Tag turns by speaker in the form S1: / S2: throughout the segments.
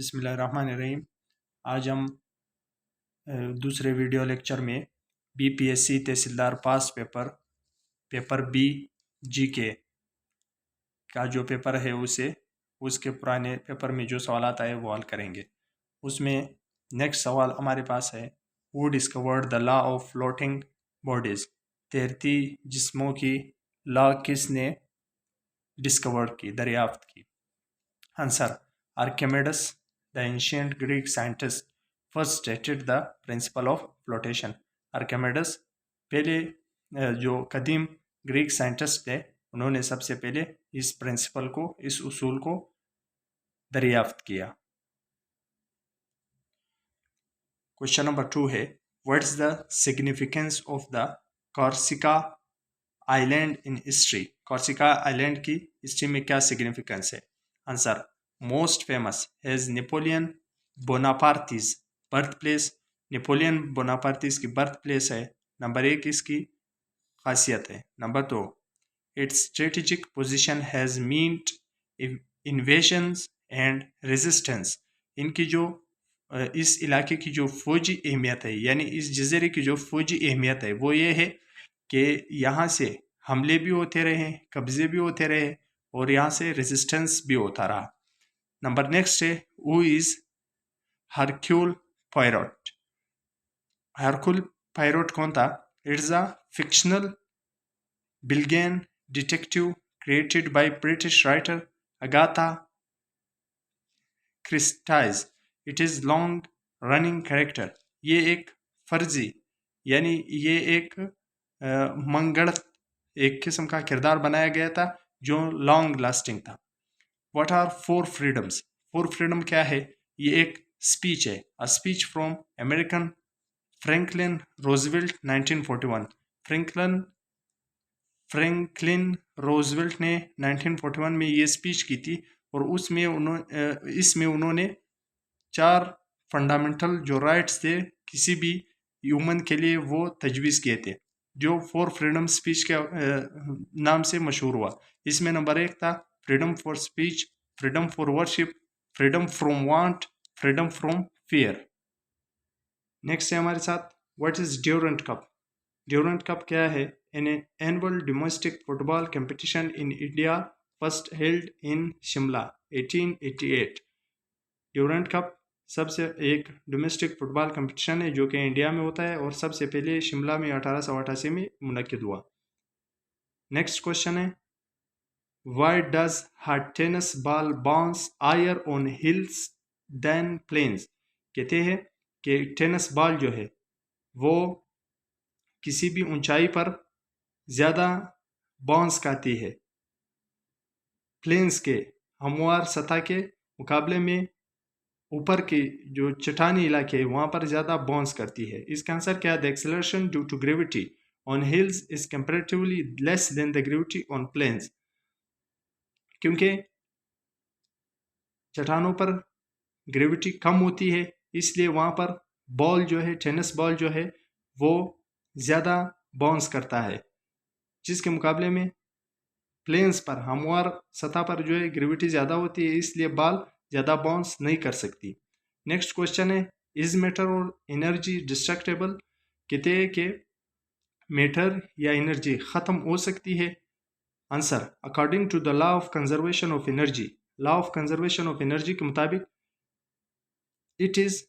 S1: बिस्मिल्लाहिर्रहमानिर्रहीम। आज हम दूसरे वीडियो लेक्चर में बीपीएससी तहसीलदार पास पेपर बी जीके का जो पेपर है उसके पुराने पेपर में जो सवाल आता है वो हल करेंगे। उसमें नेक्स्ट सवाल हमारे पास है, who discovered the law of floating bodies. तैरती जिस्मों की लॉ किसने डिस्कवर्ड की, दरियाफ्त की? Answer, Archimedes, the ancient Greek scientist, first stated the principle of flotation. Archimedes पहले जो कदीम ग्रीक साइंटिस्ट थे उन्होंने सबसे पहले इस उसूल को दरियाफ्त किया। क्वेश्चन नंबर 2 है, what is the significance of the Corsica island in history. Corsica island की हिस्ट्री में क्या सिग्निफिकेंस है? Answer, most famous has Napoleon Bonaparte's birth place. Napoleon Bonaparte's की बर्थ प्लेस है। नंबर 1 इसकी खासियत है। Number 2, it's strategic position has meet invasions and resistance. इनकी जो इस इलाके की जो फौजी अहमियत है, यानी इस जजीरे की जो फौजी अहमियत है वो ये है कि यहाँ से हमले भी होते रहे, कब्जे भी होते रहे और यहाँ से रेजिस्टेंस भी होता रहा। नंबर नेक्स्ट है, who is Hercule Poirot. Hercule Poirot कौन था? It's a fictional Belgian detective created by British writer Agatha Christie's. It is long running character. ये एक फर्जी यानी ये एक मंगढ़ एक किस्म का किरदार बनाया गया था जो लॉन्ग लास्टिंग था। What are 4 freedoms? 4 फ्रीडम क्या है? ये एक स्पीच है, a speech from American Franklin Roosevelt 1941। Franklin Roosevelt ने 1941 में ये स्पीच की थी और इसमें उन्होंने 4 फंडामेंटल जो राइट्स थे किसी भी ह्यूमन के लिए वो तजवीज़ किए थे, जो 4 फ्रीडम स्पीच के नाम से मशहूर हुआ। इसमें नंबर 1 था freedom for speech, freedom for worship, freedom from want, freedom from fear. Next है हमारे साथ, what is Durand cup. Durand cup क्या है? An annual domestic football competition in India first held in Shimla 1888। Durand cup सबसे एक domestic football competition है जो कि इंडिया में होता है और सबसे पहले शिमला में 1888 में मुनक्किद हुआ। नेक्स्ट क्वेश्चन है, why does her tennis ball bounce higher on hills than plains. कहते हैं कि टेनिस बॉल जो है वो किसी भी ऊंचाई पर ज़्यादा बाउंस करती है प्लेन्स के हमवार सतह के मुकाबले में ऊपर के जो चट्टानी इलाके है वहाँ पर ज़्यादा बाउंस करती है। इसका आंसर क्या है? The acceleration due to gravity on hills is comparatively less than the gravity on plains. क्योंकि चट्टानों पर ग्रेविटी कम होती है इसलिए वहाँ पर बॉल जो है, टेनिस बॉल जो है वो ज़्यादा बाउंस करता है, जिसके मुकाबले में प्लेन्स पर हमवार सतह पर जो है ग्रेविटी ज़्यादा होती है इसलिए बॉल ज़्यादा बाउंस नहीं कर सकती। नेक्स्ट क्वेश्चन है, इज मैटर और एनर्जी डिस्ट्रक्टेबल। कहते हैं कि मैटर या एनर्जी ख़त्म हो सकती है। Answer, according to the law of conservation of energy. Law of conservation of energy के मुताबिक it is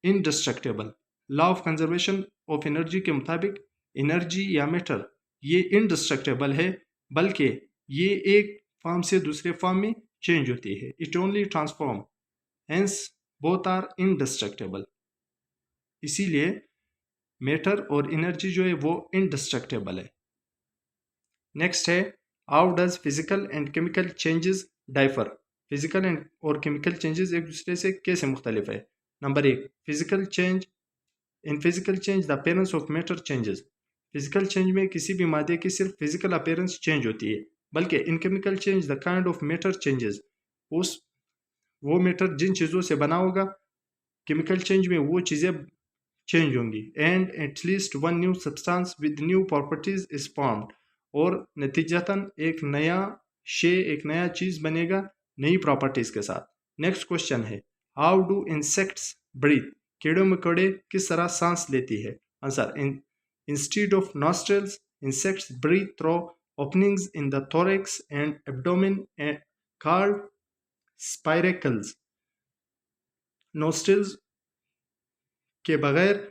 S1: indestructible. Law of conservation of energy के मुताबिक एनर्जी या मैटर ये इनडिस्ट्रक्टेबल है, बल्कि ये एक फॉर्म से दूसरे फॉर्म में चेंज होती है। It only transform, hence both are indestructible. इसीलिए मैटर और एनर्जी जो है वो इनडिस्ट्रक्टेबल है। नेक्स्ट है, how does physical and chemical changes differ. Physical and और केमिकल चेंजेस एक दूसरे से कैसे मुख्तलिफ है? Number 1, physical change. In physical change the appearance of matter changes. Physical change में किसी भी मादे की सिर्फ फिजिकल अपीयरेंस चेंज होती है, बल्कि इन chemical change the kind of matter changes. वो मैटर जिन चीज़ों से बना होगा, केमिकल चेंज में वो चीज़ें चेंज होंगी। And at least one new substance with new properties is formed. और नतीजतन एक नया चीज़ बनेगा नई प्रॉपर्टीज के साथ। नेक्स्ट क्वेश्चन है, हाउ डू इंसेक्ट्स ब्रीथ, कीड़े मकोड़े किस तरह सांस लेती है। Answer, instead of nostrils insects breathe through openings in the thorax and abdomen and called spiracles. nostrils के बगैर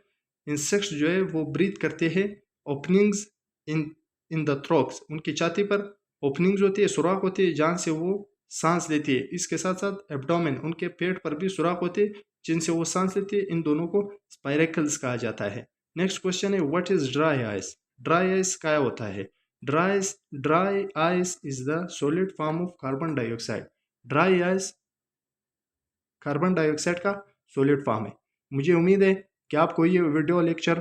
S1: इंसेक्ट्स जो है वो ब्रीथ करते हैं ओपनिंग्स इन द थ्रोक्स, उनकी छाती पर ओपनिंग्स होती है, सुराख होती है जहाँ से वो सांस लेती है। इसके साथ साथ एब्डोमेन, उनके पेट पर भी सुराख होते हैं जिनसे वो सांस लेती है। इन दोनों को स्पाइरेकल्स कहा जाता है। नेक्स्ट क्वेश्चन है what is dry ice. Dry ice क्या होता है। Dry ice is the solid form of carbon dioxide. Dry ice carbon dioxide का सॉलिड फॉर्म है। मुझे उम्मीद है कि आपको ये वीडियो लेक्चर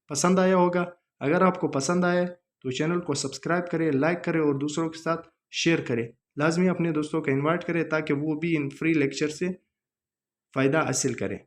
S1: पसंद आया होगा। अगर आपको पसंद आए तो चैनल को सब्सक्राइब करें, लाइक करें और दूसरों के साथ शेयर करें। लाजमी अपने दोस्तों को इनवाइट करें ताकि वो भी इन फ्री लेक्चर से फ़ायदा हासिल करें।